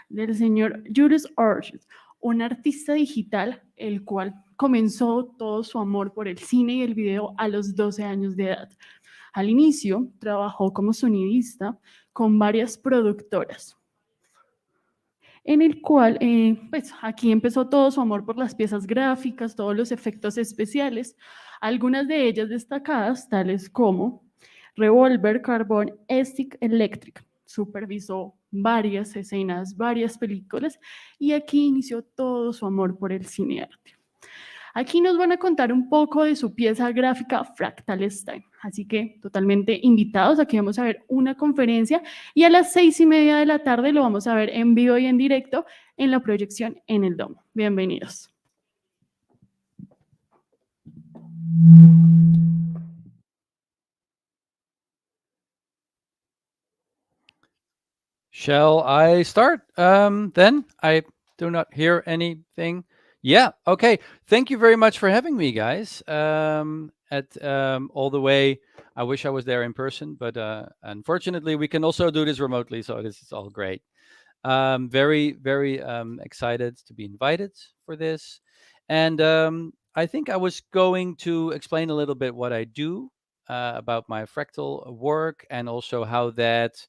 del señor Julius Horsthuis, un artista digital, el cual comenzó todo su amor por el cine y el video a los 12 años de edad. Al inicio, trabajó como sonidista con varias productoras, en el cual, pues aquí empezó todo su amor por las piezas gráficas, todos los efectos especiales, algunas de ellas destacadas, tales como Revolver Carbon Stick Electric. Supervisó varias escenas, varias películas, y aquí inició todo su amor por el cine arte. Aquí nos van a contar un poco de su pieza gráfica Fractales Time, así que totalmente invitados. Aquí vamos a ver una conferencia y a las 6:30 de la tarde lo vamos a ver en vivo y en directo en la proyección en el Domo. Bienvenidos. Shall I start? Then I do not hear anything. Yeah. Okay. Thank you very much for having me, guys. At all the way. I wish I was there in person, but unfortunately, we can also do this remotely. So this is all great. Very, very excited to be invited for this, and I think I was going to explain a little bit what I do about my fractal work, and also how that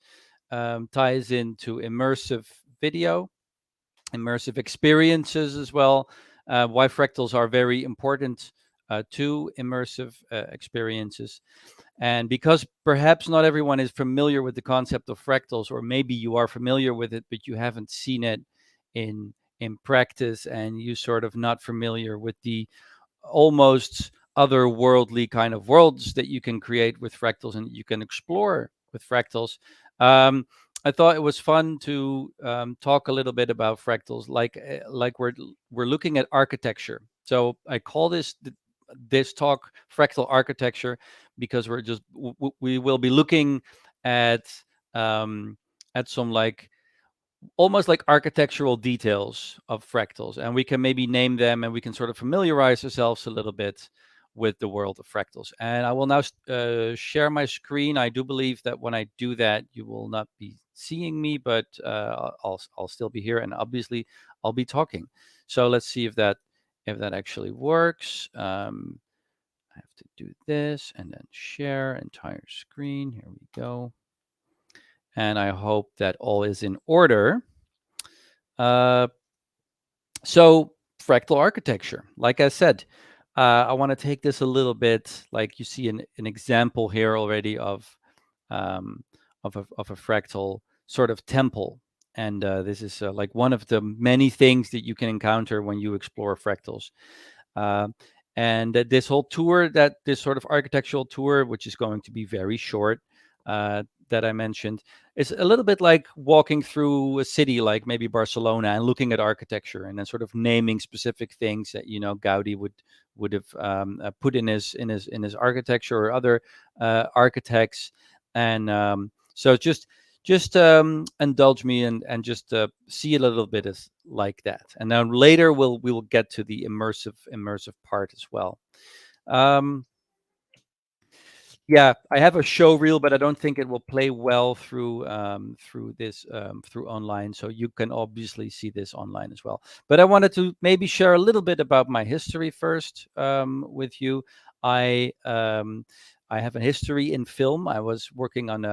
ties into immersive video, immersive experiences as well. Why fractals are very important to immersive experiences. And because perhaps not everyone is familiar with the concept of fractals, or maybe you are familiar with it, but you haven't seen it in practice, and you sort of not familiar with the almost otherworldly kind of worlds that you can create with fractals and you can explore with fractals. Um, I thought it was fun to talk a little bit about fractals, like we're looking at architecture. So I call this talk Fractal Architecture, because we will be looking at some like almost like architectural details of fractals, and we can maybe name them, and we can sort of familiarize ourselves a little bit with the world of fractals. And I will now share my screen. I do believe that when I do that, you will not be seeing me, but I'll still be here, and obviously I'll be talking. So let's see if that actually works. I have to do this and then share entire screen. Here we go. And I hope that all is in order. So fractal architecture, like I said, I want to take this a little bit, like you see an example here already of a fractal sort of temple. And this is like one of the many things that you can encounter when you explore fractals. And this whole tour, this sort of architectural tour, which is going to be very short, that I mentioned, is a little bit like walking through a city like maybe Barcelona and looking at architecture and then sort of naming specific things that Gaudi would have put in his architecture, or other architects. And so just indulge me and just see a little bit as like that. And then later we will get to the immersive part as well. Yeah, I have a show reel, but I don't think it will play well through through online. So you can obviously see this online as well. But I wanted to maybe share a little bit about my history first with you. I have a history in film. I was working on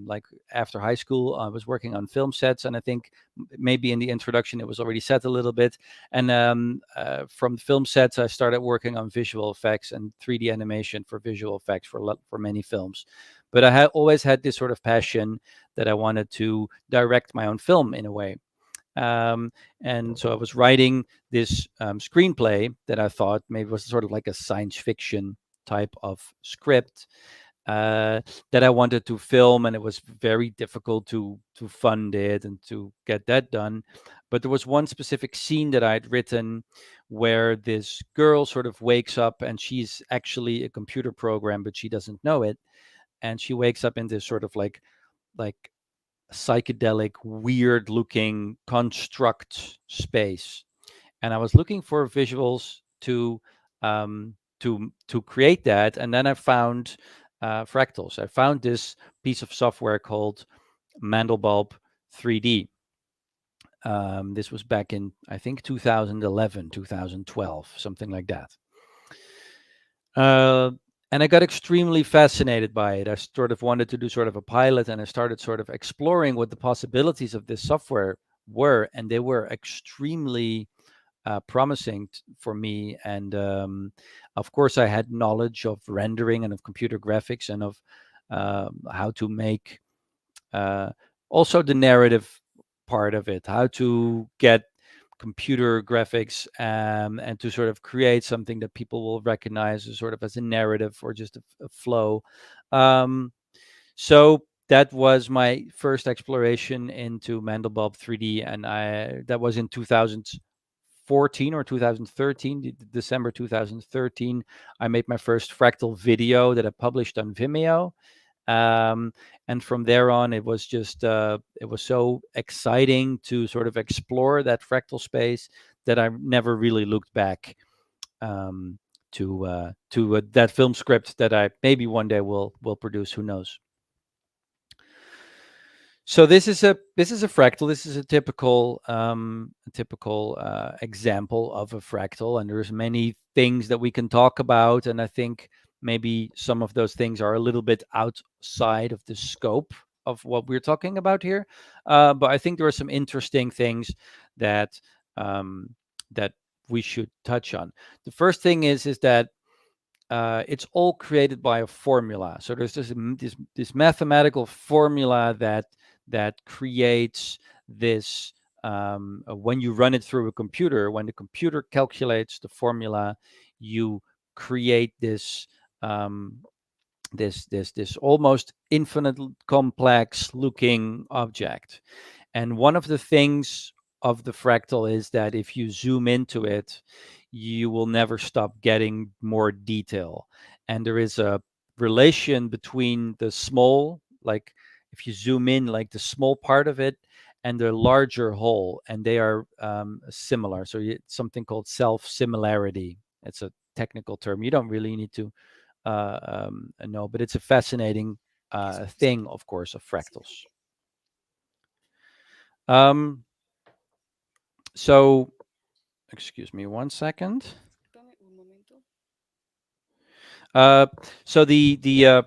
like after high school, I was working on film sets, and I think maybe in the introduction it was already said a little bit. And from film sets, I started working on visual effects and 3D animation for visual effects for many films. But I had always had this sort of passion that I wanted to direct my own film in a way. And so I was writing this screenplay that I thought maybe was sort of like a science fiction type of script that I wanted to film, and it was very difficult to fund it and to get that done. But there was one specific scene that I had written where this girl sort of wakes up, and she's actually a computer program, but she doesn't know it. And she wakes up in this sort of like psychedelic, weird looking construct space. And I was looking for visuals to create that, and then I found fractals. I found this piece of software called Mandelbulb 3D. This was back in, I think, 2011, 2012, something like that. And I got extremely fascinated by it. I sort of wanted to do sort of a pilot, and I started sort of exploring what the possibilities of this software were, and they were extremely promising for me. And of course, I had knowledge of rendering and of computer graphics and of how to make also the narrative part of it, how to get computer graphics and to sort of create something that people will recognize as sort of as a narrative or just a flow. Um, so that was my first exploration into Mandelbrot 3D, and that was in 2014 or 2013, December 2013. I made my first fractal video that I published on Vimeo. Um, and from there on, it was just it was so exciting to sort of explore that fractal space that I never really looked back um, to that film script that I maybe one day will produce. Who knows? So this is a fractal. This is a typical example of a fractal, and there's many things that we can talk about. And I think maybe some of those things are a little bit outside of the scope of what we're talking about here. But I think there are some interesting things that um, that we should touch on. The first thing is that it's all created by a formula. So there's this mathematical formula that creates this. When you run it through a computer, when the computer calculates the formula, you create um, this almost infinite complex looking object. And one of the things of the fractal is that if you zoom into it, you will never stop getting more detail. And there is a relation between the small, like if you zoom in, like the small part of it, and the larger whole, and they are similar. So it's something called self-similarity. It's a technical term. You don't really need to know, but it's a fascinating thing, of course, of fractals. So, excuse me one second. So the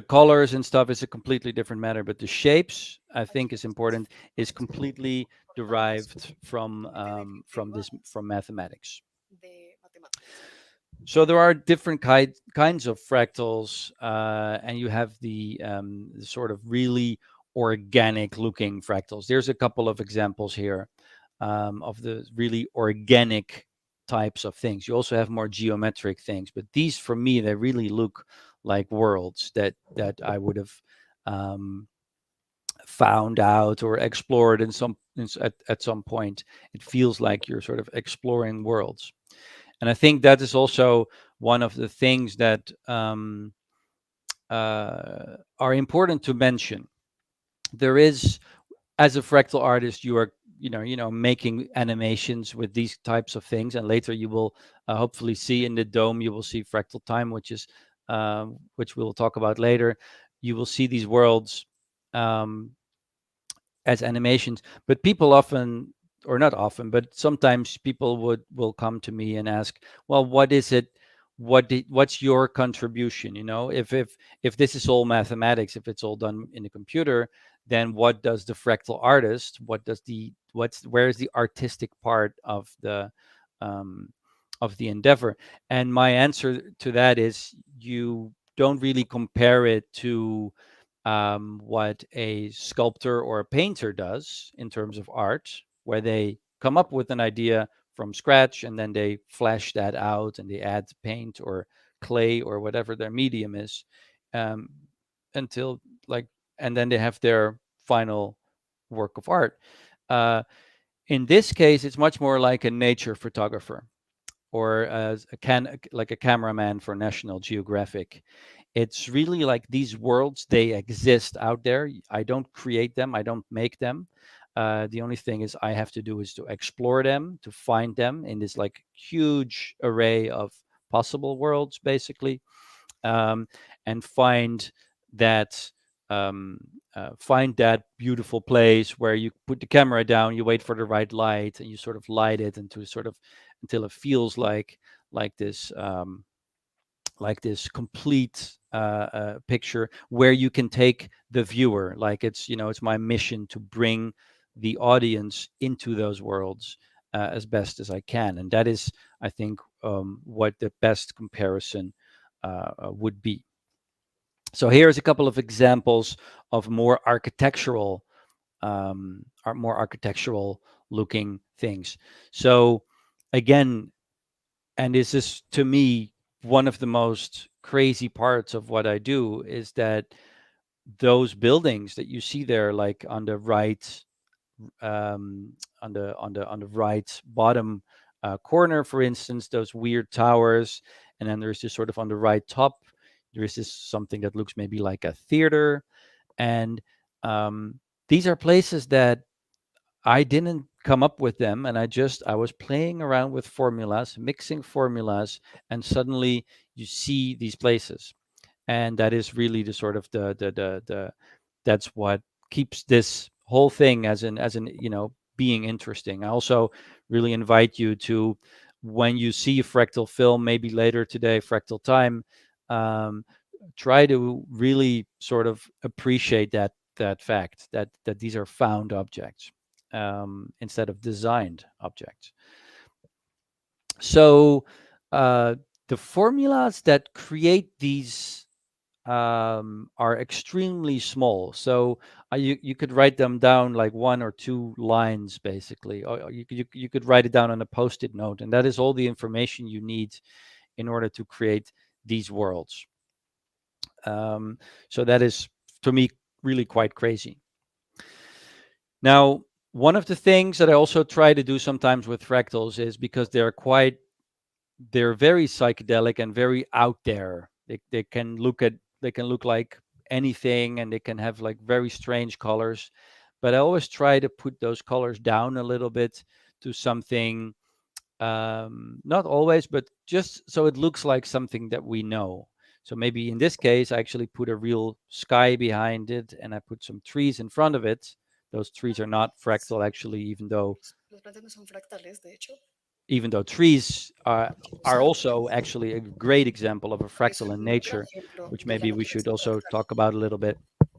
colors and stuff is a completely different matter, but the shapes I think is important. Is completely derived from mathematics. So there are different kinds of fractals, and you have the sort of really organic looking fractals. There's a couple of examples here of the really organic types of things. You also have more geometric things, but these, for me, they really look like worlds that I would have found out or explored at some point. It feels like you're sort of exploring worlds. And I think that is also one of the things that are important to mention. There is, as a fractal artist, you are making animations with these types of things, and later you will hopefully see in the dome, you will see fractal time, which we'll talk about later. You will see these worlds as animations, but people often, or not often, but sometimes people will come to me and ask, well, what is it, what's your contribution? If this is all mathematics, if it's all done in the computer, then what does the fractal artist, where is the artistic part um, of the endeavor? And my answer to that is, you don't really compare it to what a sculptor or a painter does in terms of art, where they come up with an idea from scratch and then they flesh that out and they add paint or clay or whatever their medium is, um, until like, and then they have their final work of art. In this case, it's much more like a nature photographer, or as like a cameraman for National Geographic. It's really like these worlds, they exist out there. I don't create them, I don't make them. The only thing is I have to do is to explore them, to find them in this like huge array of possible worlds, basically, and find that find that beautiful place where you put the camera down, you wait for the right light, and you sort of light it into sort of until it feels like this like this complete picture where you can take the viewer. Like it's it's my mission to bring the audience into those worlds as best as I can, and that is, I think, what the best comparison would be. So here's a couple of examples of more architectural looking things. So again, and this is to me one of the most crazy parts of what I do, is that those buildings that you see there, like on the right, on the right bottom corner, for instance, those weird towers, and then there's this sort of on the right top, there is this something that looks maybe like a theater, and these are places that I didn't come up with them, and I was playing around with formulas, mixing formulas, and suddenly you see these places, and that is really the sort of the that's what keeps this whole thing as an being interesting. I also really invite you to, when you see a fractal film, maybe later today, fractal time, um, try to really sort of appreciate that fact that these are found objects instead of designed objects. So the formulas that create these are extremely small. So you could write them down like 1 or 2 lines, basically, or you could write it down on a post-it note, and that is all the information you need in order to create these worlds. So that is, to me, really quite crazy. Now, one of the things that I also try to do sometimes with fractals is, because they're very psychedelic and very out there. They can look like anything, and they can have like very strange colors. But I always try to put those colors down a little bit to something, not always, but just so it looks like something that we know. So maybe in this case, I actually put a real sky behind it, and I put some trees in front of it. Those trees are not fractal, actually, Los plátanos son fractales, de hecho. even though trees are also actually a great example of a Es fractal in un claro nature, ejemplo which de la maybe we should naturaleza also fractal. talk about a little bit.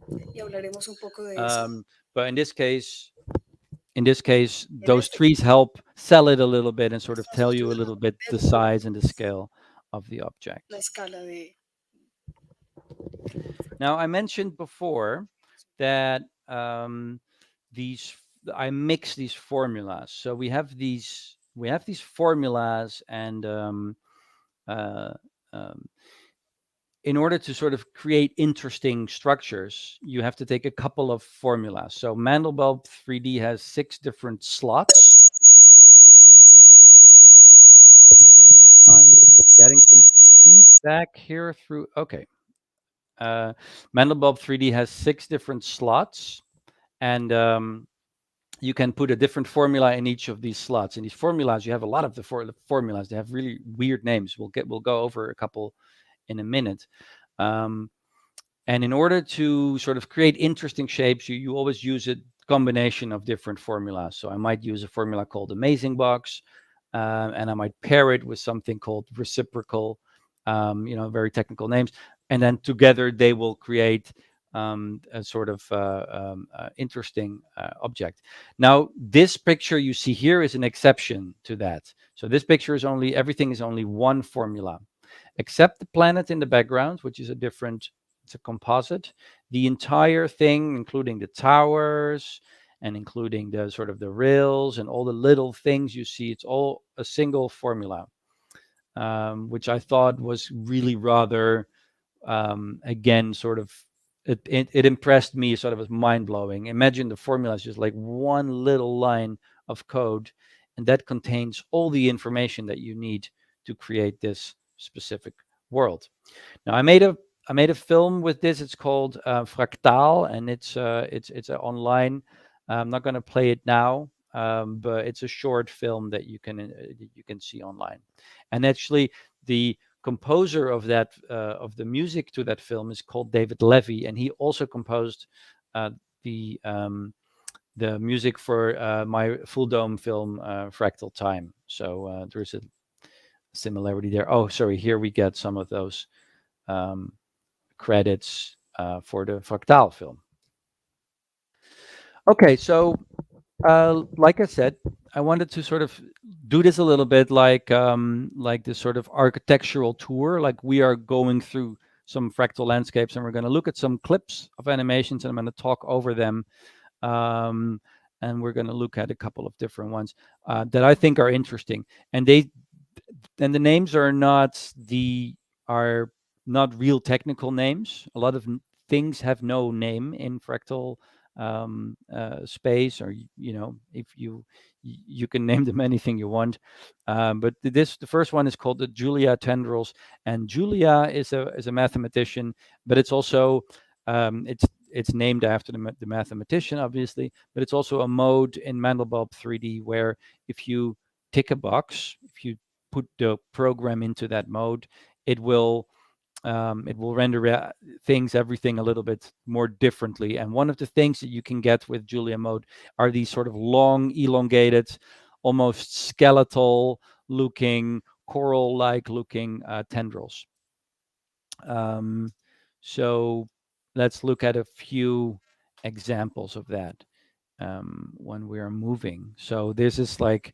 Y hablaremos un poco de eso. Um, but in this case, En those este trees help sell it a little bit and sort of estamos tell you a utilizando little bit the size and the scale of the la object. escala de Now, I mentioned before that these I mix these formulas. So we have these formulas, and uh, um, in order to sort of create interesting structures, you have to take a couple of formulas. So Mandelbulb 3D has 6 different slots. I'm getting some feedback here through. Okay. Mandelbulb 3D has 6 different slots, and you can put a different formula in each of these slots. In these formulas, you have a lot of the formulas. They have really weird names. We'll go over a couple in a minute. And in order to sort of create interesting shapes, you always use a combination of different formulas. So I might use a formula called Amazing Box, and I might pair it with something called reciprocal, very technical names. And then together they will create a sort of interesting object. Now, this picture you see here is an exception to that. So this picture is everything is only one formula, except the planet in the background, which is it's a composite. The entire thing, including the towers and including the sort of the rails and all the little things you see, it's all a single formula, which I thought was really rather, again, sort of, it impressed me, sort of as mind-blowing. Imagine the formula is just like one little line of code, and that contains all the information that you need to create this specific world. Now, I made a film with this. It's called Fractal, and it's online. I'm not going to play it now, but it's a short film that you can see online. And actually, the composer of that of the music to that film is called David Levy, and he also composed the music for my Full Dome film, Fractal Time. So there's a similarity there. Oh, sorry, here we get some of those credits for the Fractal film. Okay, so like I said, I wanted to sort of do this a little bit like this sort of architectural tour. Like we are going through some fractal landscapes, and we're going to look at some clips of animations, and I'm going to talk over them. And we're going to look at a couple of different ones that I think are interesting. And the names are not real technical names. A lot of things have no name in fractal space, or if you can name them anything you want. But the first one is called the Julia Tendrils, and Julia is a mathematician, but it's also it's named after the mathematician, obviously, but it's also a mode in Mandelbulb 3D where if you tick a box, if you put the program into that mode, it will render everything a little bit more differently. And one of the things that you can get with Julia mode are these sort of long, elongated, almost skeletal looking, coral-like looking tendrils. So let's look at a few examples of that when we are moving. So this is like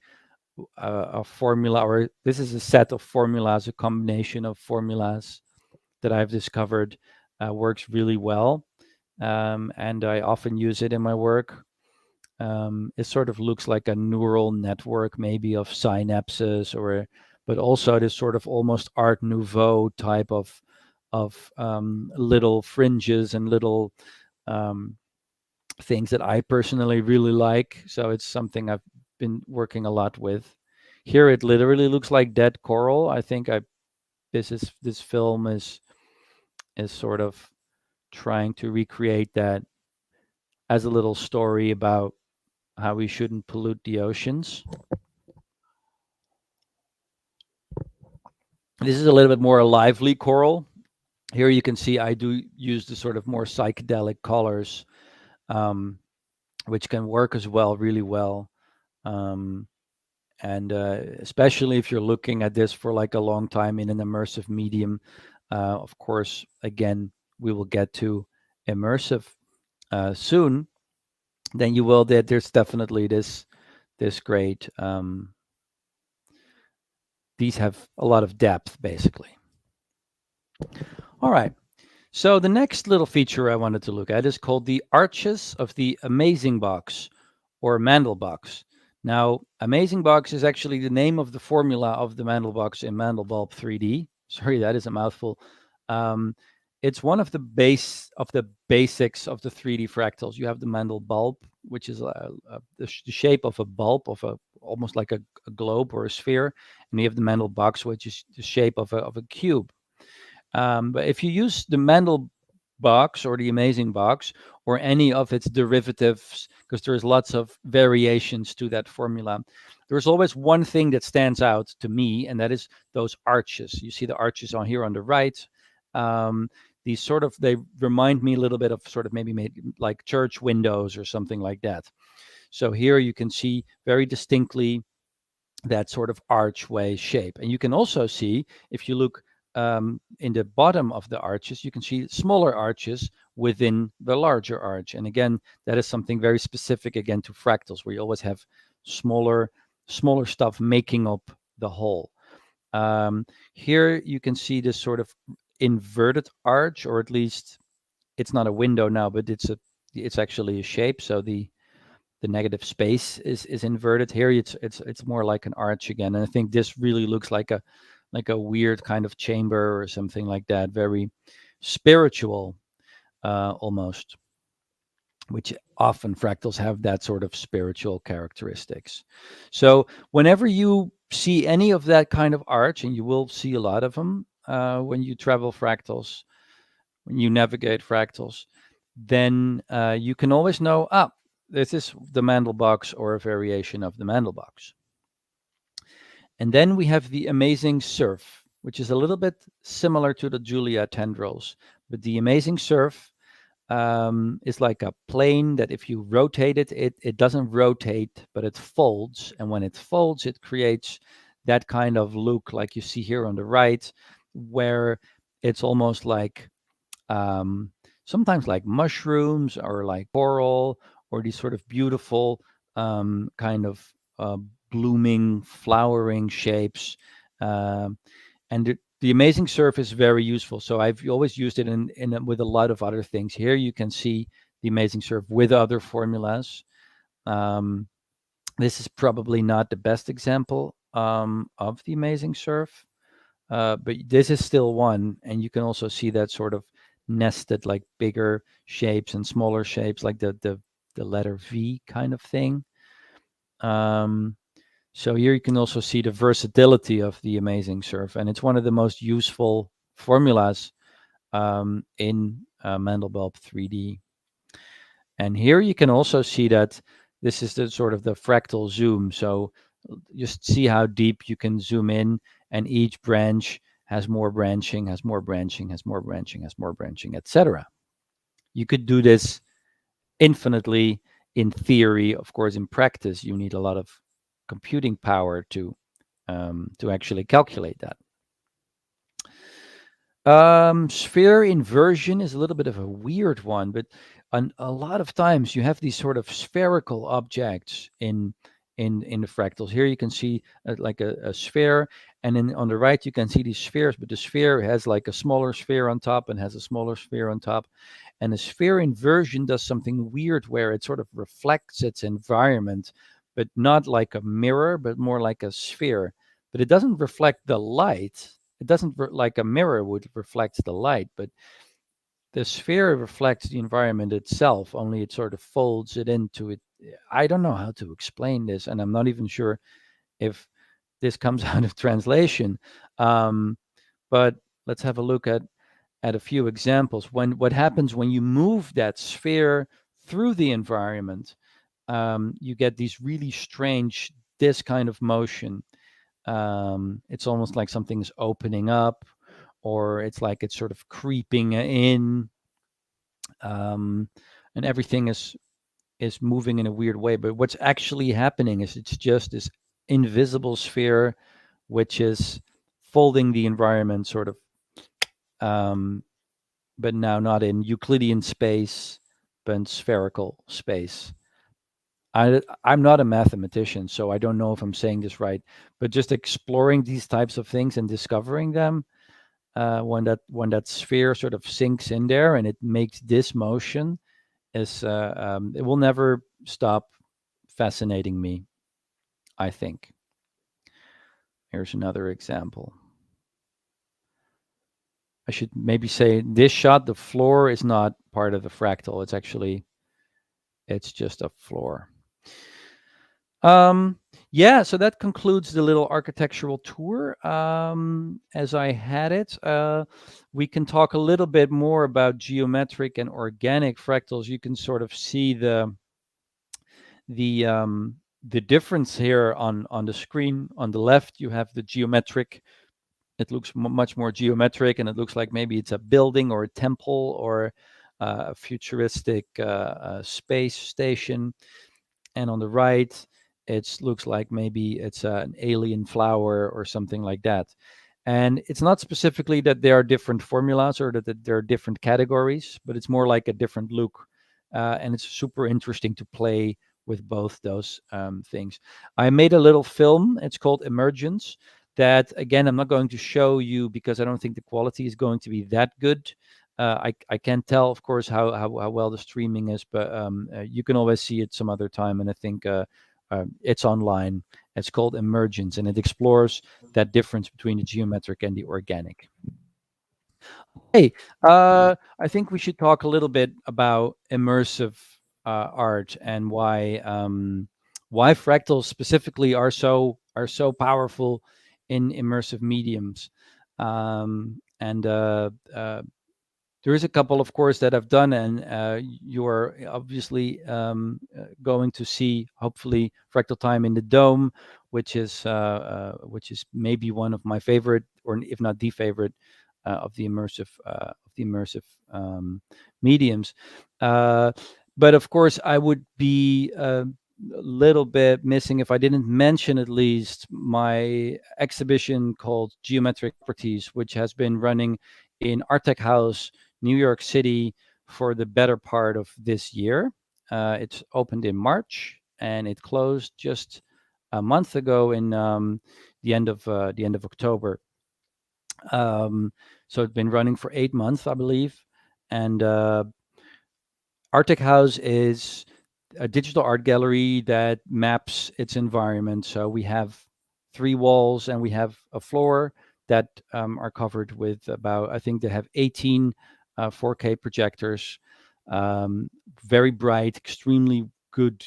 a formula, or this is a set of formulas, a combination of formulas that I've discovered works really well, and I often use it in my work. It sort of looks like a neural network, maybe of synapses, but also this sort of almost Art Nouveau type of little fringes and little things that I personally really like. So it's something I've been working a lot with. Here it literally looks like dead coral. I think this film is sort of trying to recreate that as a little story about how we shouldn't pollute the oceans. This is a little bit more lively coral. Here you can see I do use the sort of more psychedelic colors, which can work as well, really well. And especially if you're looking at this for like a long time in an immersive medium. Of course, again, we will get to immersive soon. Then you will. There's definitely this great. These have a lot of depth, basically. All right. So the next little feature I wanted to look at is called the arches of the Amazing Box, or Mandelbox. Now, Amazing Box is actually the name of the formula of the Mandelbox in Mandelbulb 3D. Sorry, that is a mouthful. It's one of the basics of the 3D fractals. You have the Mandelbulb, which is the shape of a bulb, almost like a globe or a sphere, and you have the Mandelbox, which is the shape of a cube. But if you use the Mandelbox or the Amazing Box or any of its derivatives, because there's lots of variations to that formula, there's always one thing that stands out to me, and that is those arches. You see the arches on here on the right. These sort of, they remind me a little bit of sort of maybe made like church windows or something like that. So here you can see very distinctly that sort of archway shape. And you can also see, if you look in the bottom of the arches, you can see smaller arches within the larger arch. And again, that is something very specific again to fractals, where you always have smaller stuff making up the whole. Here you can see this sort of inverted arch, or at least it's not a window now, but it's actually a shape. So the negative space is inverted. Here it's more like an arch again. And I think this really looks like a weird kind of chamber or something like that, very spiritual almost, which often fractals have that sort of spiritual characteristics. So whenever you see any of that kind of arch, and you will see a lot of them when you travel fractals, when you navigate fractals, then you can always know, this is the Mandelbox or a variation of the Mandelbox. And then we have the Amazing Surf. which is a little bit similar to the Julia Tendrils. But the Amazing Surf is like a plane that if you rotate it, it doesn't rotate, but it folds. And when it folds, it creates that kind of look like you see here on the right, where it's almost like sometimes like mushrooms or like coral or these sort of beautiful kind of blooming, flowering shapes. And the Amazing Surf is very useful. So I've always used it in with a lot of other things. Here you can see the Amazing Surf with other formulas. This is probably not the best example of the Amazing Surf, but this is still one. And you can also see that sort of nested, like bigger shapes and smaller shapes, like the letter V kind of thing. So here you can also see the versatility of the Amazing Surf, and it's one of the most useful formulas in Mandelbrot 3D. And here you can also see that this is the sort of the fractal zoom. So just see how deep you can zoom in, and each branch has more branching, has more branching, has more branching, has more branching, etc. You could do this infinitely in theory. Of course, in practice, you need a lot of computing power to actually calculate that. Sphere inversion is a little bit of a weird one, but a lot of times you have these sort of spherical objects in the fractals. Here you can see like a sphere, and then on the right you can see these spheres, but the sphere has like a smaller sphere on top and has a smaller sphere on top. And the sphere inversion does something weird where it sort of reflects its environment, but not like a mirror, but more like a sphere. But it doesn't reflect the light. It doesn't like a mirror would reflect the light, but the sphere reflects the environment itself, only it sort of folds it into it. I don't know how to explain this, and I'm not even sure if this comes out of translation. But let's have a look at a few examples. What happens when you move that sphere through the environment, you get these really strange, this kind of motion. It's almost like something's opening up, or it's like it's sort of creeping in, and everything is moving in a weird way. But what's actually happening is it's just this invisible sphere, which is folding the environment sort of, but now not in Euclidean space, but in spherical space. I'm not a mathematician, so I don't know if I'm saying this right, but just exploring these types of things and discovering them, when that sphere sort of sinks in there and it makes this motion, is it will never stop fascinating me, I think. Here's another example. I should maybe say this shot, the floor is not part of the fractal. It's just a floor. Yeah, so that concludes the little architectural tour. As I had it, we can talk a little bit more about geometric and organic fractals. You can sort of see the difference here on the screen. On the left, you have the geometric. It looks much more geometric, and it looks like maybe it's a building or a temple or a futuristic space station. And on the right, it looks like maybe it's an alien flower or something like that. And it's not specifically that there are different formulas or that there are different categories, but it's more like a different look. And it's super interesting to play with both those things. I made a little film. It's called Emergence. That, again, I'm not going to show you because I don't think the quality is going to be that good. I can't tell, of course, how well the streaming is, but you can always see it some other time. And I think it's online. It's called Emergence, and it explores that difference between the geometric and the organic. Hey, I think we should talk a little bit about immersive art and why fractals specifically are so powerful in immersive mediums. And there is a couple, of course, that I've done, and you are obviously going to see, hopefully, Fractal Time in the Dome, which is maybe one of my favorite, or if not the favorite, of the immersive mediums. But of course, I would be a little bit missing if I didn't mention at least my exhibition called Geometric Properties, which has been running in ARTECHOUSE, New York City, for the better part of this year. It's opened in March and it closed just a month ago in the end of October. So it's been running for 8 months, I believe, and ARTECHOUSE is a digital art gallery that maps its environment. So we have 3 walls and we have a floor that are covered with about, I think they have 18 4K projectors, very bright, extremely good,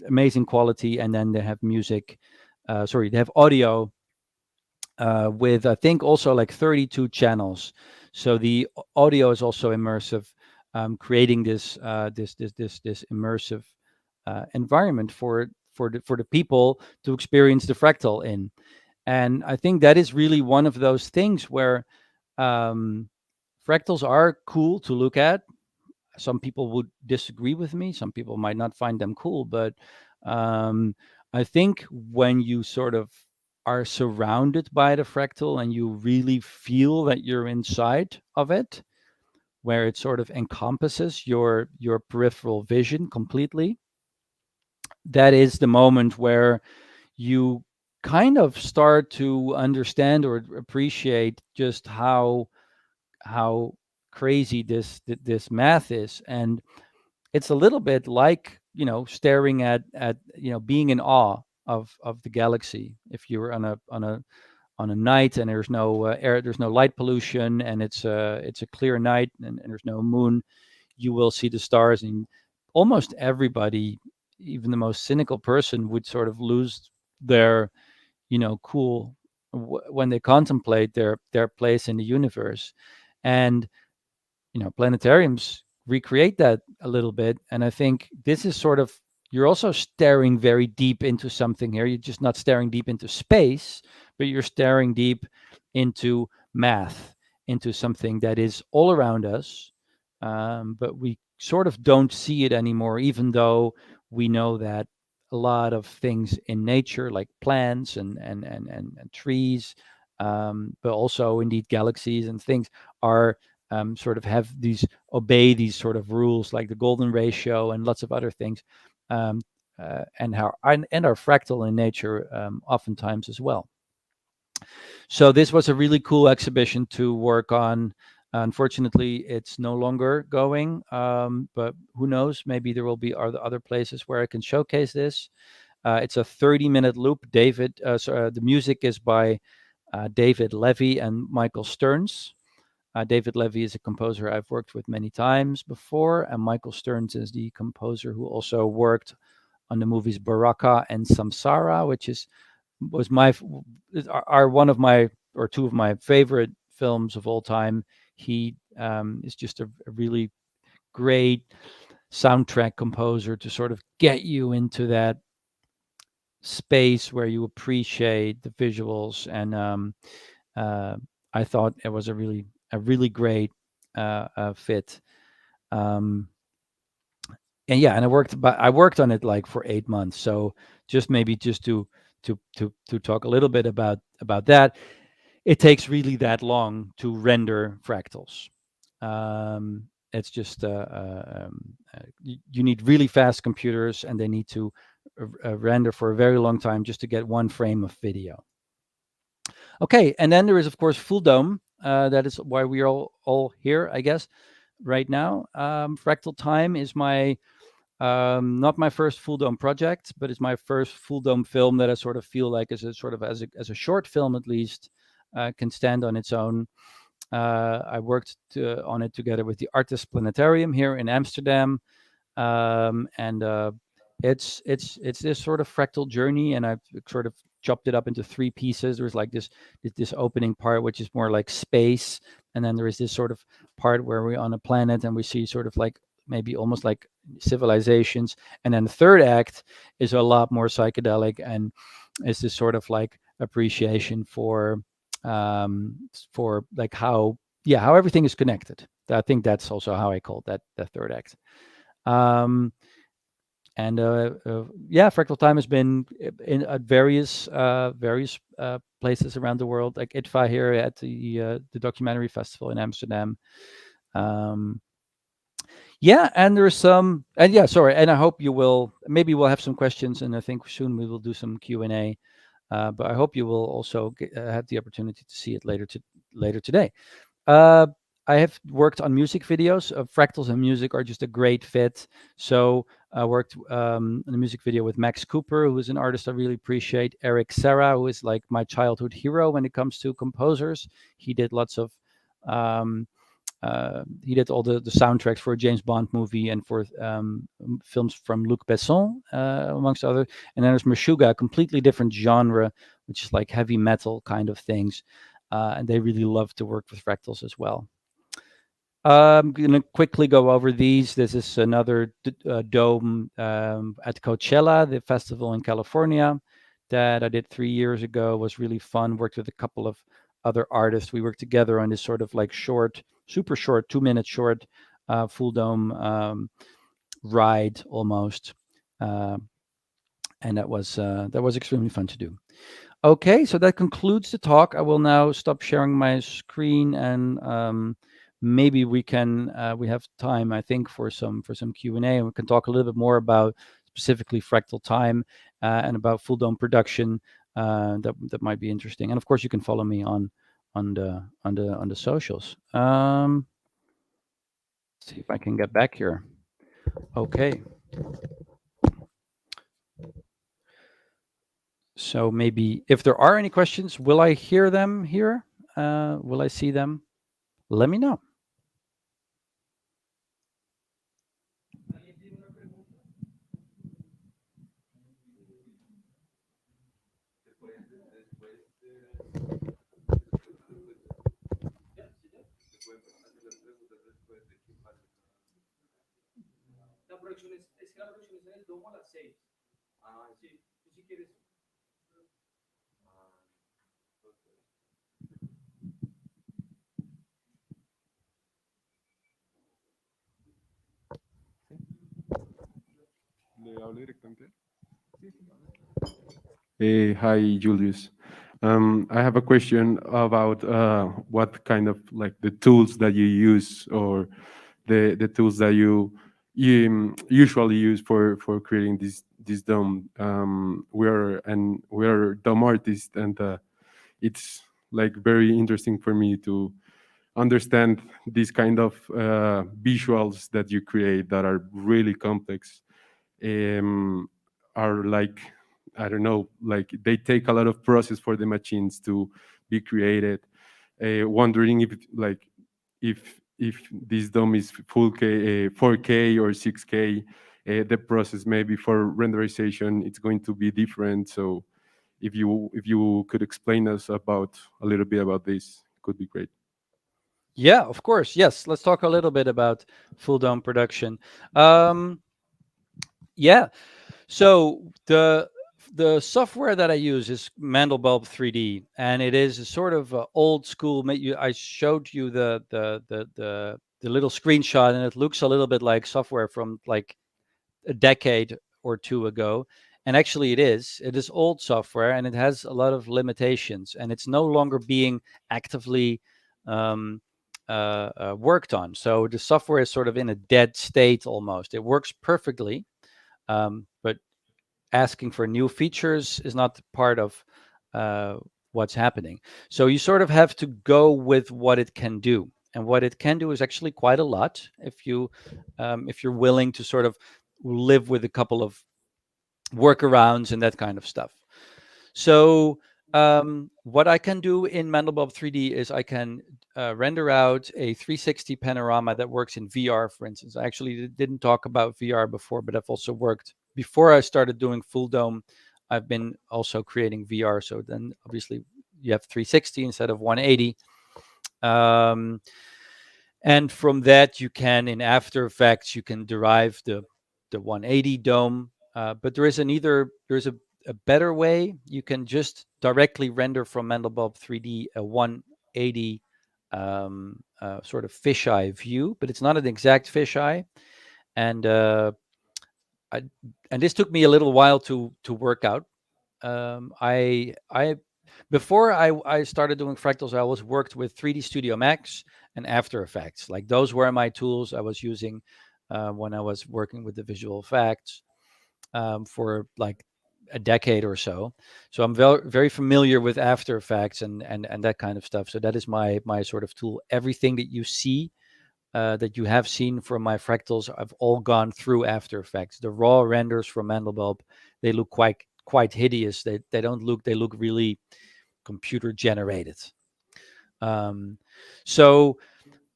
amazing quality. And then they have music, they have audio with, I think, also like 32 channels. So the audio is also immersive, creating this immersive environment for the people to experience the fractal in. And I think that is really one of those things where fractals are cool to look at. Some people would disagree with me. Some people might not find them cool, but I think when you sort of are surrounded by the fractal and you really feel that you're inside of it, where it sort of encompasses your peripheral vision completely, that is the moment where you kind of start to understand or appreciate just how crazy this math is. And it's a little bit like, staring at being in awe of the galaxy. If you were on a night and there's no there's no light pollution, and it's a clear night, and there's no moon, you will see the stars, and almost everybody, even the most cynical person, would sort of lose their cool when they contemplate their place in the universe. And planetariums recreate that a little bit. And I think this is sort of, you're also staring very deep into something here. You're just not staring deep into space, but you're staring deep into math, into something that is all around us, but we sort of don't see it anymore, even though we know that a lot of things in nature, like plants and trees, but also indeed galaxies and things, are sort of obey these sort of rules, like the golden ratio and lots of other things, and are fractal in nature, oftentimes as well. So this was a really cool exhibition to work on. Unfortunately, it's no longer going, but who knows? Maybe there will be other places where I can showcase this. It's a 30-minute loop. The music is by David Levy and Michael Stearns. David Levy is a composer I've worked with many times before, and Michael Stearns is the composer who also worked on the movies Baraka and Samsara, which are one of my, or two of my favorite films of all time. He is just a really great soundtrack composer to sort of get you into that space where you appreciate the visuals. And I thought it was a really great fit. And I worked on it like for 8 months. So just to talk a little bit about that, it takes really that long to render fractals. It's just you need really fast computers, and they need to render for a very long time just to get one frame of video. Okay, and then there is, of course, Full Dome. That is why we are all here, I guess, right now. Fractal Time is my not my first Full Dome project, but it's my first Full Dome film that I sort of feel like as a short film, at least, can stand on its own. I worked on it together with the Artist Planetarium here in Amsterdam, and it's this sort of fractal journey, and I've sort of chopped it up into 3 pieces. There's like this opening part, which is more like space. And then there is this sort of part where we're on a planet and we see sort of like maybe almost like civilizations. And then the third act is a lot more psychedelic and is this sort of like appreciation for like how everything is connected. I think that's also how I called that the third act. Fractal Time has been in at various places around the world, like ITFA here at the documentary festival in Amsterdam. And there's some, and I hope you will, maybe we'll have some questions, and I think soon we will do some Q&A. But I hope you will also have the opportunity to see it later today. I have worked on music videos. Fractals and music are just a great fit. So I worked in a music video with Max Cooper, who is an artist I really appreciate. Eric Serra, who is like my childhood hero when it comes to composers. He did lots of, he did all the soundtracks for a James Bond movie and for films from Luc Besson, amongst others. And then there's Meshuggah, a completely different genre, which is like heavy metal kind of things. And they really love to work with fractals as well. I'm going to quickly go over these. This is another dome at Coachella, the festival in California that I did 3 years ago. It was really fun. Worked with a couple of other artists. We worked together on this sort of like super short, 2-minute short, full dome ride almost. And that was extremely fun to do. Okay, so that concludes the talk. I will now stop sharing my screen and maybe we have time, I think, for some Q&A, and we can talk a little bit more about specifically Fractal Time and about full dome production. That might be interesting. And of course, you can follow me on the socials. Let's see if I can get back here. Okay. So maybe if there are any questions, will I hear them here? Will I see them? Let me know. La producción es que la producción es en el Domo a las 6. Ah, sí. Si quieres. Hi, Julius. I have a question about what kind of like the tools that you use or the tools that you usually use for creating this dome. We're dome artists, and it's like very interesting for me to understand these kind of visuals that you create that are really complex. Are like, I don't know, like they take a lot of process for the machines to be created. Wondering if this dome is full K, 4K or 6K, the process maybe for renderization it's going to be different. So if you could explain us a little bit about this, could be great. Yeah, of course. Yes, let's talk a little bit about full dome production. Yeah, so the software that I use is Mandelbulb 3D, and it is a sort of old school. I showed you the little screenshot, and it looks a little bit like software from like a decade or two ago. And actually it is old software, and it has a lot of limitations, and it's no longer being actively worked on. So the software is sort of in a dead state almost. It works perfectly, but asking for new features is not part of what's happening. So you sort of have to go with what it can do. And what it can do is actually quite a lot if you're willing to sort of live with a couple of workarounds and that kind of stuff. So what I can do in Mandelbulb 3D is I can render out a 360 panorama that works in VR, for instance. I actually didn't talk about VR before, but I've also worked, before I started doing full dome, I've been also creating VR. So then obviously you have 360 instead of 180. And from that, you can, in After Effects, you can derive the 180 dome. But there's a better way. You can just directly render from Mandelbulb 3D a 180 sort of fisheye view, but it's not an exact fisheye. And this took me a little while to work out. Before I started doing fractals, I always worked with 3D Studio Max and After Effects. Like those were my tools I was using when I was working with the visual effects for like a decade or so. So I'm very familiar with After Effects and that kind of stuff. So that is my sort of tool. Everything that you see, that you have seen from my fractals, I've all gone through After Effects. The raw renders from Mandelbulb, they look quite hideous. They don't look. They look really computer generated. So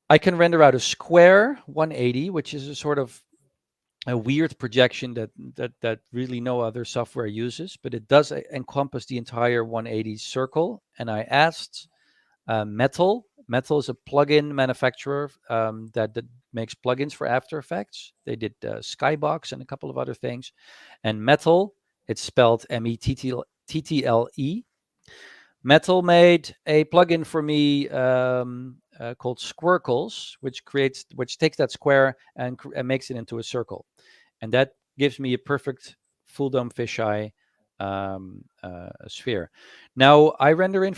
I can render out a square 180, which is a sort of a weird projection that really no other software uses, but it does encompass the entire 180 circle. And I asked Metal. Metal is a plugin manufacturer that makes plugins for After Effects. They did Skybox and a couple of other things. And Metal, it's spelled METTLE. Metal made a plugin for me called Squircles, which takes that square and makes it into a circle, and that gives me a perfect full dome fisheye sphere. Now I render in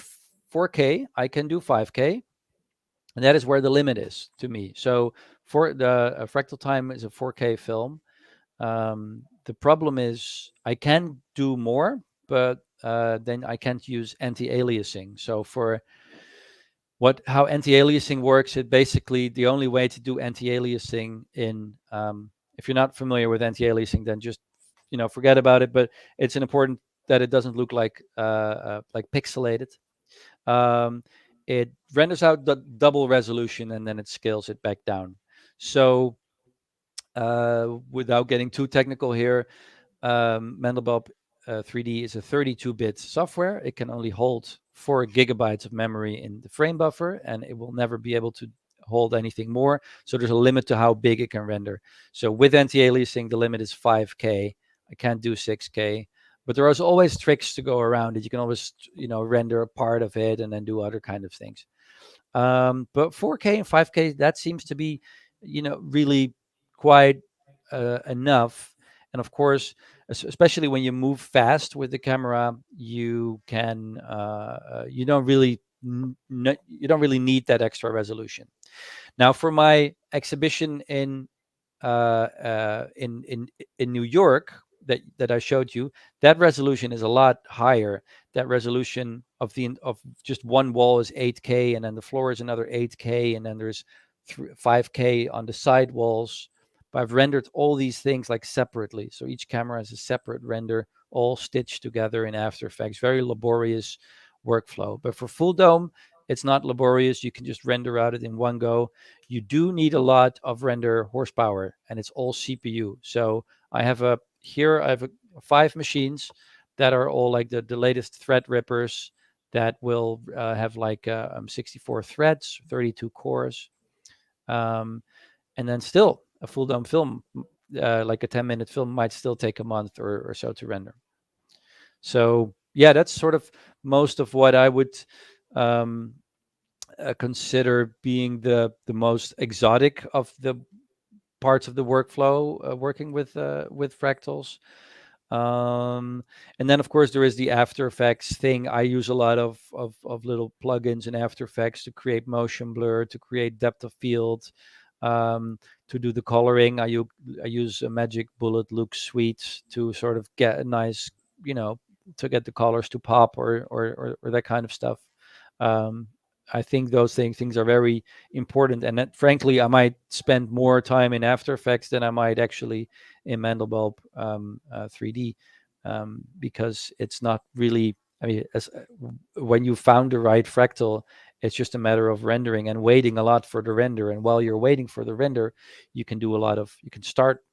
4K. I can do 5K, and that is where the limit is to me. So for the Fractal Time is a 4K film. The problem is I can do more, but then I can't use anti-aliasing. So for how anti-aliasing works, it basically, the only way to do anti-aliasing in, if you're not familiar with anti-aliasing, then just, forget about it. But it's important that it doesn't look like pixelated. It renders out the double resolution and then it scales it back down. So without getting too technical here, Mandelbulb 3D is a 32-bit software. It can only hold 4 gigabytes of memory in the frame buffer, and it will never be able to hold anything more. So there's a limit to how big it can render. So with anti-aliasing, the limit is 5K. I can't do 6K, but there is always tricks to go around it. You can always, render a part of it and then do other kind of things. But 4K and 5K, that seems to be, really quite enough. And of course, especially when you move fast with the camera, you can you don't really need that extra resolution. Now, for my exhibition in New York that I showed you, that resolution is a lot higher. That resolution of just one wall is 8K, and then the floor is another 8K, and then there's 5K on the side walls. But I've rendered all these things like separately. So each camera has a separate render, all stitched together in After Effects. Very laborious workflow. But for full dome, it's not laborious. You can just render out it in one go. You do need a lot of render horsepower, and it's all CPU. So I have 5 machines that are all like the latest Threadrippers that will have like 64 threads, 32 cores. And then still a full dome film, like a 10-minute film, might still take a month or so to render. So yeah, that's sort of most of what I would consider being the most exotic of the parts of the workflow working with fractals. And then of course there is the After Effects thing. I use a lot of little plugins in After Effects to create motion blur, to create depth of field, to do the coloring. I use a Magic Bullet Look Suite to sort of get a nice, to get the colors to pop or that kind of stuff. I think those things are very important, and that, frankly, I might spend more time in After Effects than I might actually in Mandelbulb 3D, because it's not really. I mean, when you found the right fractal, it's just a matter of rendering and waiting a lot for the render. And while you're waiting for the render, you can do you can start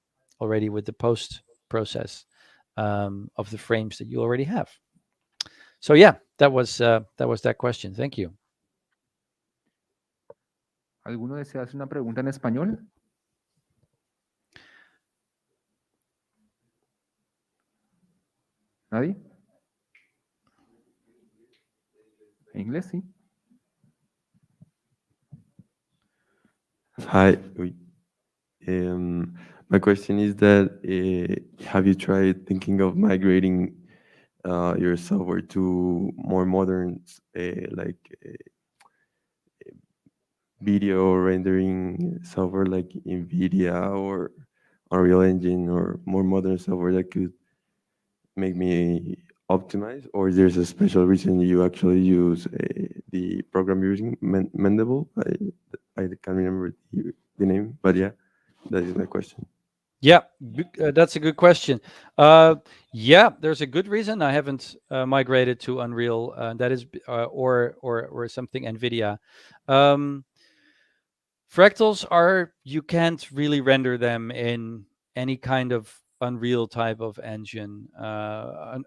already with the post process. of the frames that you already have. So yeah, that was that question. Thank you. ¿Alguno desea hacer una pregunta en español? ¿Nadie? ¿En inglés? Sí. Hi. My question is that have you tried thinking of migrating your software to more modern, like video rendering software like NVIDIA or Unreal Engine, or more modern software that could make me optimize? Or there's a special reason you actually use the program you're using, Mendable? I can't remember the name, but yeah, that is my question. Yeah, that's a good question. Yeah, there's a good reason I haven't migrated to Unreal. That is, or something NVIDIA. Fractals you can't really render them in any kind of Unreal type of engine,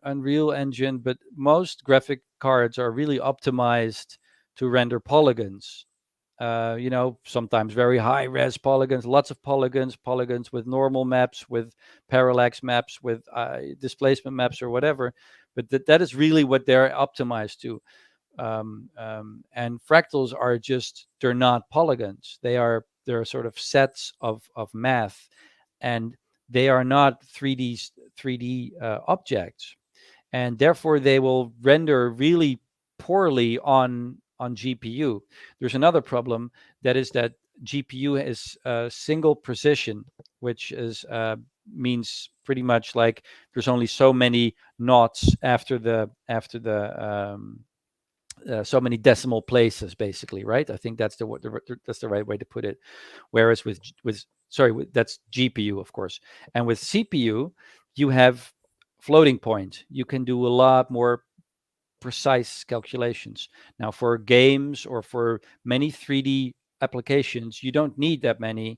Unreal Engine, but most graphic cards are really optimized to render polygons. Sometimes very high res polygons, lots of polygons with normal maps, with parallax maps, with displacement maps or whatever. But that is really what they're optimized to. And fractals they're not polygons. They're sort of sets of math, and they are not 3D objects. And therefore they will render really poorly on GPU. There's another problem, that is that GPU is single precision, which means pretty much like there's only so many knots after the so many decimal places, basically, right? I think that's that's the right way to put it. Whereas that's GPU, of course, and with CPU you have floating point. You can do a lot more precise calculations. Now, for games or for many 3D applications, you don't need that many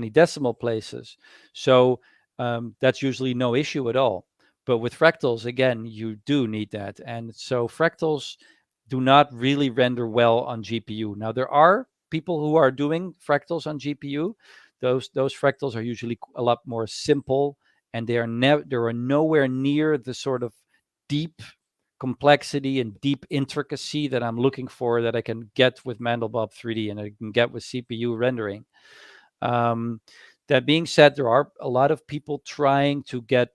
decimal places. So that's usually no issue at all. But with fractals, again, you do need that. And so fractals do not really render well on GPU. Now, there are people who are doing fractals on GPU. Those fractals are usually a lot more simple, and they are nowhere near the sort of deep complexity and deep intricacy that I'm looking for, that I can get with Mandelbrot 3D and I can get with CPU rendering. That being said, there are a lot of people trying to get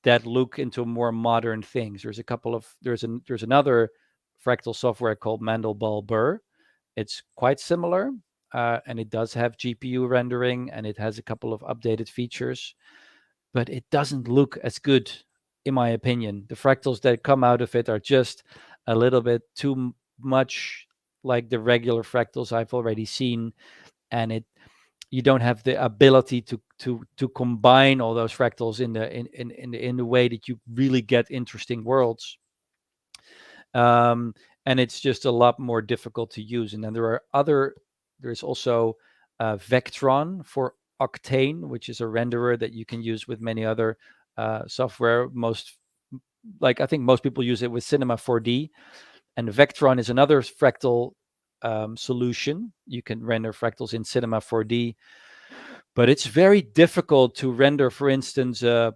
that look into more modern things. There's another fractal software called Mandelbrot. It's quite similar, and it does have GPU rendering, and it has a couple of updated features, but it doesn't look as good, in my opinion. The fractals that come out of it are just a little bit too much like the regular fractals I've already seen, and you don't have the ability to combine all those fractals in the way that you really get interesting worlds. And it's just a lot more difficult to use. And then there's also Vectron for Octane, which is a renderer that you can use with many other software. I think most people use it with Cinema 4D, and Vectron is another fractal solution. You can render fractals in Cinema 4D, but it's very difficult to render, for instance, a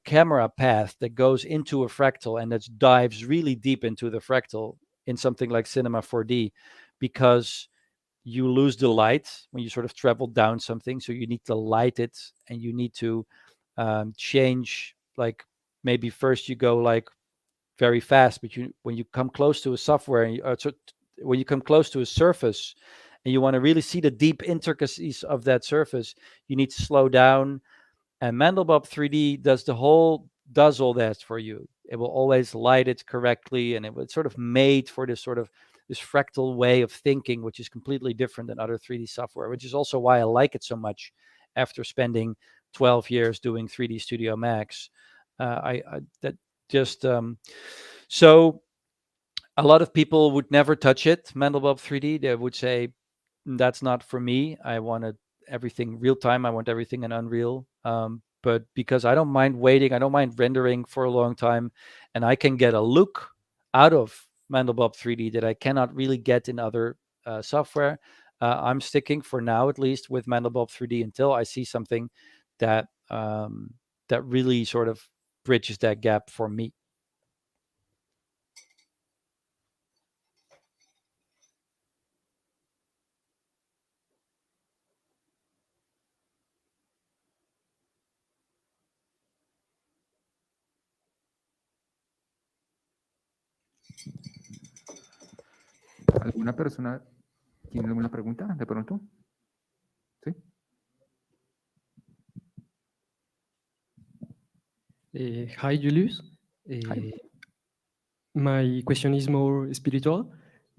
camera path that goes into a fractal and that dives really deep into the fractal in something like Cinema 4D, because you lose the light when you sort of travel down something. So you need to light it, and you need to change, like maybe first you go like very fast, but when you come close to a software, when you come close to a surface and you want to really see the deep intricacies of that surface, you need to slow down. And Mandelbrot 3D does all that for you. It will always light it correctly, and it's sort of made for this fractal way of thinking, which is completely different than other 3D software, which is also why I like it so much after spending 12 years doing 3D Studio Max. So a lot of people would never touch it, Mandelbrot 3D. They would say, that's not for me. I wanted everything real time. I want everything in Unreal. but because I don't mind waiting, I don't mind rendering for a long time, and I can get a look out of Mandelbrot 3D that I cannot really get in other software. I'm sticking for now, at least, with Mandelbrot 3D until I see something that that really sort of bridges that gap for me. ¿Alguna persona tiene alguna pregunta de pronto? ¿Sí? Hi, Julius. Hi. My question is more spiritual.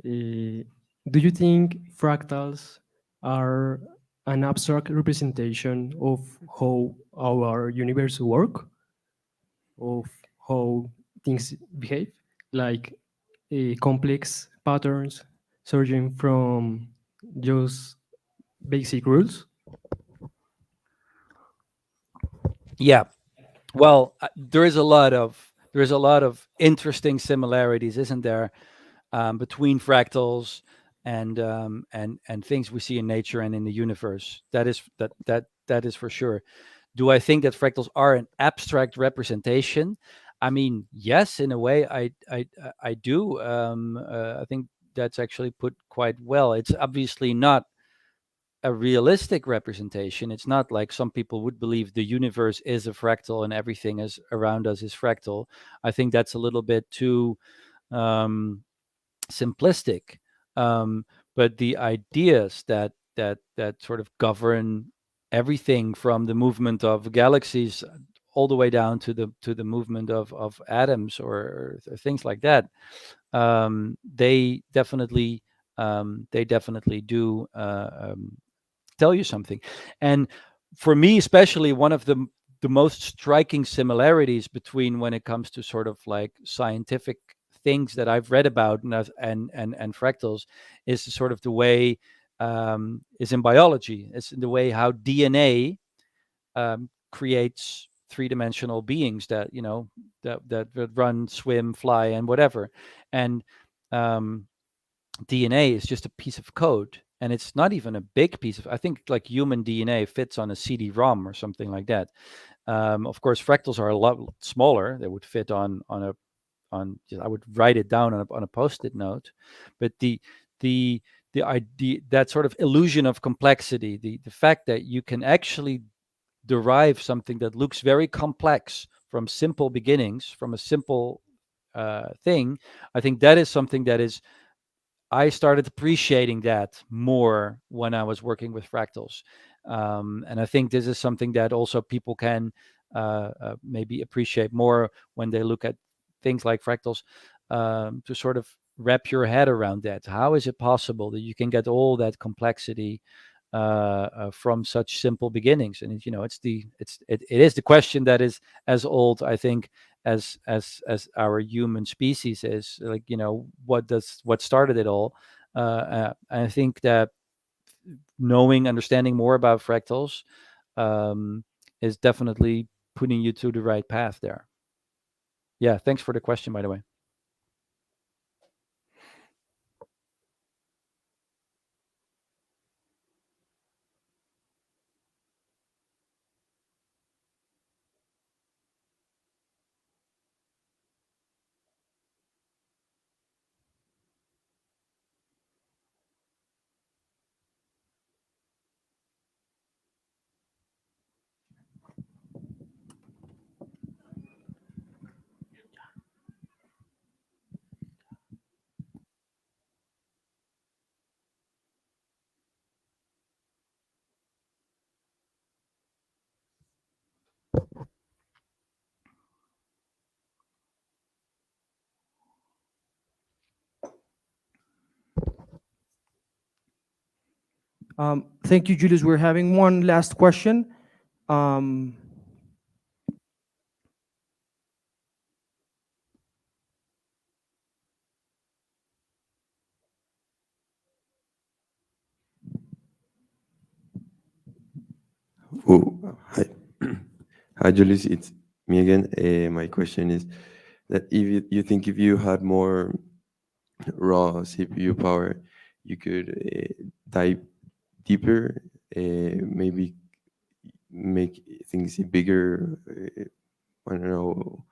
Do you think fractals are an abstract representation of how our universe work, of how things behave, like complex patterns surging from just basic rules? Yeah. Well, there is a lot of interesting similarities, isn't there, between fractals and things we see in nature and in the universe. That is for sure. Do I think that fractals are an abstract representation? I mean, yes, in a way, I do. I think that's actually put quite well. It's obviously not a realistic representation. It's not like some people would believe the universe is a fractal and everything is around us is fractal. I think that's a little bit too simplistic. But the ideas that sort of govern everything from the movement of galaxies all the way down to the movement of atoms or things like that, they definitely do tell you something. And for me, especially, one of the most striking similarities between when it comes to sort of like scientific things that I've read about and fractals is sort of the way is in biology. It's the way how DNA creates three-dimensional beings that that run, swim, fly, and whatever. And DNA is just a piece of code, and it's not even a big piece of. I think like human DNA fits on a CD-ROM or something like that. Of course, fractals are a lot smaller. They would fit on a I would write it down on a post-it note, but the idea, that sort of illusion of complexity, the fact that you can actually derive something that looks very complex from simple beginnings, from a simple thing, I think that is something that is. I started appreciating that more when I was working with fractals, and I think this is something that also people can maybe appreciate more when they look at things like fractals, to sort of wrap your head around that. How is it possible that you can get all that complexity from such simple beginnings? And it is the question that is as old, I think, as our human species is. Like, what started it all? I think that understanding more about fractals is definitely putting you to the right path there. Yeah, thanks for the question, by the way. Thank you, Julius. We're having one last question. Um, Oh, hi. Hi, Julius. It's me again. My question is that if you think if you had more raw CPU power, you could dive deeper, maybe make things bigger, I don't know,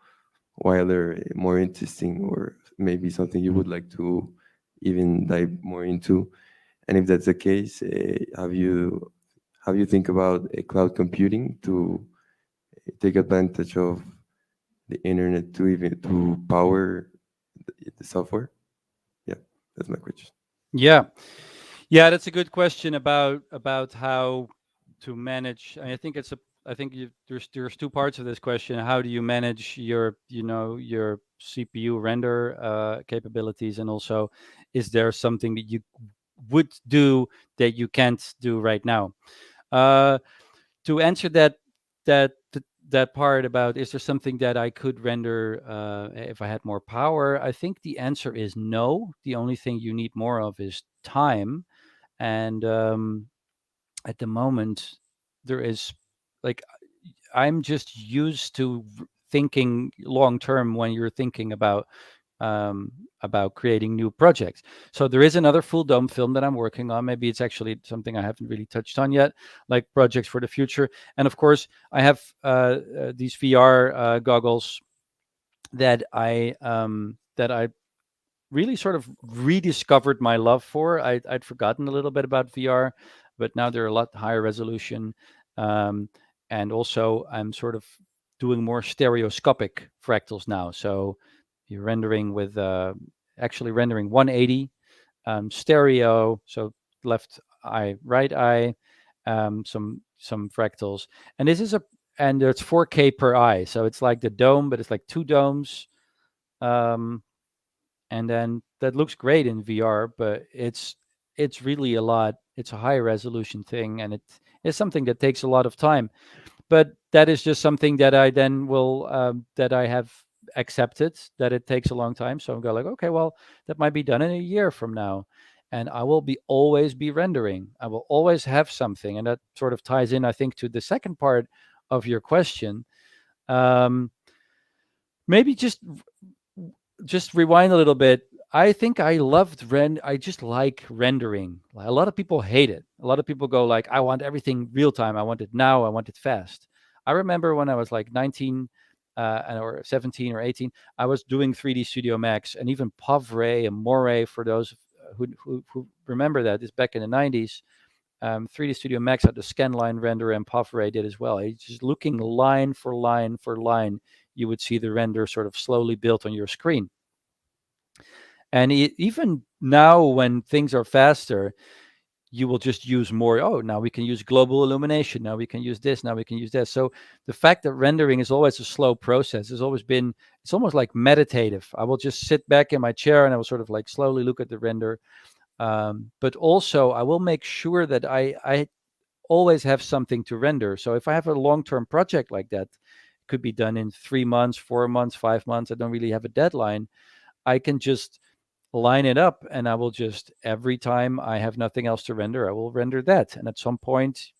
wilder, more interesting, or maybe something you would like to even dive more into. And if that's the case, have you think about cloud computing to take advantage of the internet to even to power the software? Yeah, that's my question. Yeah, yeah, that's a good question about how to manage. I think it's a. I think there's two parts of this question. How do you manage your your CPU render capabilities, and also, is there something that you would do that you can't do right now? Uh, to answer that part about, is there something that I could render if I had more power? I think the answer is no. The only thing you need more of is time. And at the moment, there is, like, I'm just used to thinking long term when you're thinking about creating new projects. So there is another full dome film that I'm working on. Maybe it's actually something I haven't really touched on yet, like projects for the future. And of course, I have these VR goggles that I really sort of rediscovered my love for. I'd forgotten a little bit about VR, but now they're a lot higher resolution. Um, and also, I'm sort of doing more stereoscopic fractals now. So you're rendering with actually rendering 180 stereo. So left eye, right eye, some fractals. And this is and it's 4K per eye. So it's like the dome, but it's like two domes. Um, and then that looks great in VR, but it's really a lot. It's a high resolution thing, and it is something that takes a lot of time. But that is just something that I then will that I have accepted, that it takes a long time. So I'm going like, okay, well, that might be done in a year from now, and I will be always be rendering. I will always have something, and that sort of ties in, I think, to the second part of your question. Um, Maybe just rewind a little bit. I think I loved I just like rendering. A lot of people hate it. A lot of people go like, I want everything real time. I want it now. I want it fast. I remember when I was like 19 or 17 or 18, I was doing 3D Studio Max, and even Pavray and Moray, for those who remember that, is back in the 90s. 3D Studio Max had the scanline render, and Pavray did as well. It's just looking line for line for line, you would see the render sort of slowly built on your screen. And even now, when things are faster, you will just use more. Oh, now we can use global illumination. Now we can use this. Now we can use that. So the fact that rendering is always a slow process has always been, it's almost like meditative. I will just sit back in my chair and I will sort of like slowly look at the render. But also, I will make sure that I always have something to render. So if I have a long-term project like that, it could be done in 3 months, 4 months, 5 months. I don't really have a deadline. I can just line it up, and I will just, every time I have nothing else to render, I will render that. And at some point,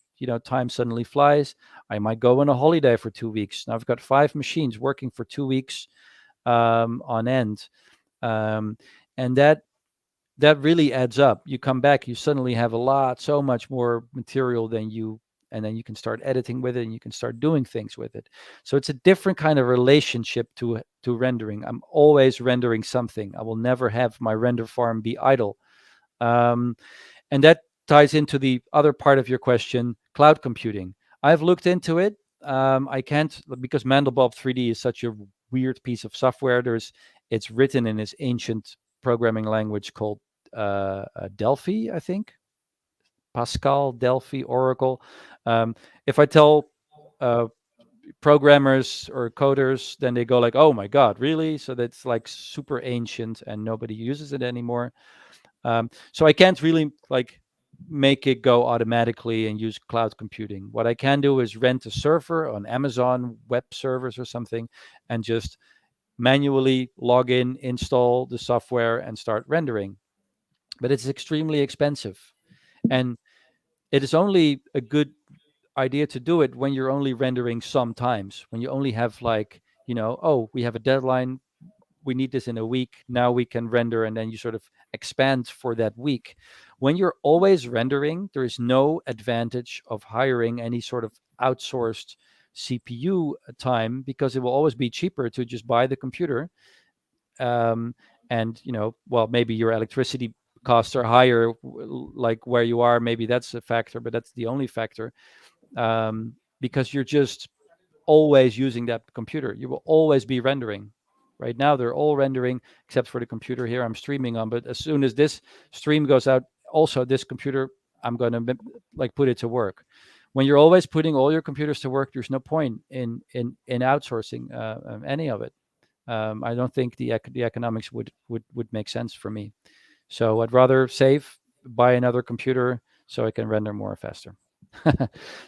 time suddenly flies. I might go on a holiday for 2 weeks. Now I've got 5 machines working for 2 weeks on end. And that really adds up. You come back, you suddenly have so much more material and then you can start editing with it, and you can start doing things with it. So it's a different kind of relationship to rendering. I'm always rendering something. I will never have my render farm be idle. And that ties into the other part of your question, cloud computing. I've looked into it. I can't, because Mandelbrot 3D is such a weird piece of software. It's written in this ancient programming language called Delphi, I think. Pascal, Delphi, Oracle. If I tell programmers or coders, then they go like, oh my God, really? So that's like super ancient and nobody uses it anymore. So I can't really like make it go automatically and use cloud computing. What I can do is rent a server on Amazon Web Servers or something, and just manually log in, install the software, and start rendering. But it's extremely expensive. And it is only a good, idea to do it when you're only rendering sometimes, when you only have like, you know, oh, we have a deadline, we need this in a week, now we can render, and then you sort of expand for that week. When you're always rendering, there is no advantage of hiring any sort of outsourced CPU time, because it will always be cheaper to just buy the computer. And, you know, well, maybe your electricity costs are higher, like where you are, maybe that's a factor, but that's the only factor, because you're just always using that computer. You will always be rendering. Right now, they're all rendering except for the computer here I'm streaming on. But as soon as this stream goes out, also this computer, I'm going to like put it to work. When you're always putting all your computers to work, there's no point in outsourcing any of it. I don't think the economics would make sense for me. So I'd rather save, buy another computer so I can render more faster.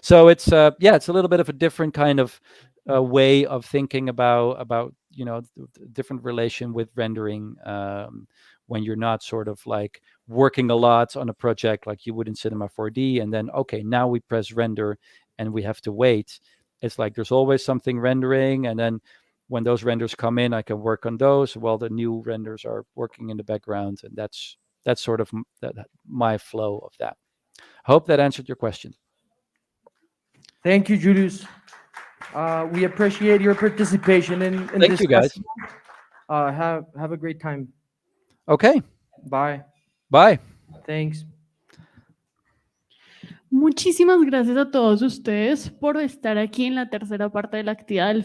So it's it's a little bit of a different kind of way of thinking about you know, different relation with rendering, when you're not sort of like working a lot on a project like you would in Cinema 4D, and then okay, now we press render and we have to wait. It's like there's always something rendering, and then when those renders come in, I can work on those while the new renders are working in the background, and that's sort of my flow of that. Hope that answered your question. Thank you, Julius. We appreciate your participation in Thank this you, guys. festival. Have a great time. Okay. Bye. Bye. Thanks. Muchísimas gracias a todos ustedes por estar aquí en la tercera parte de la actividad del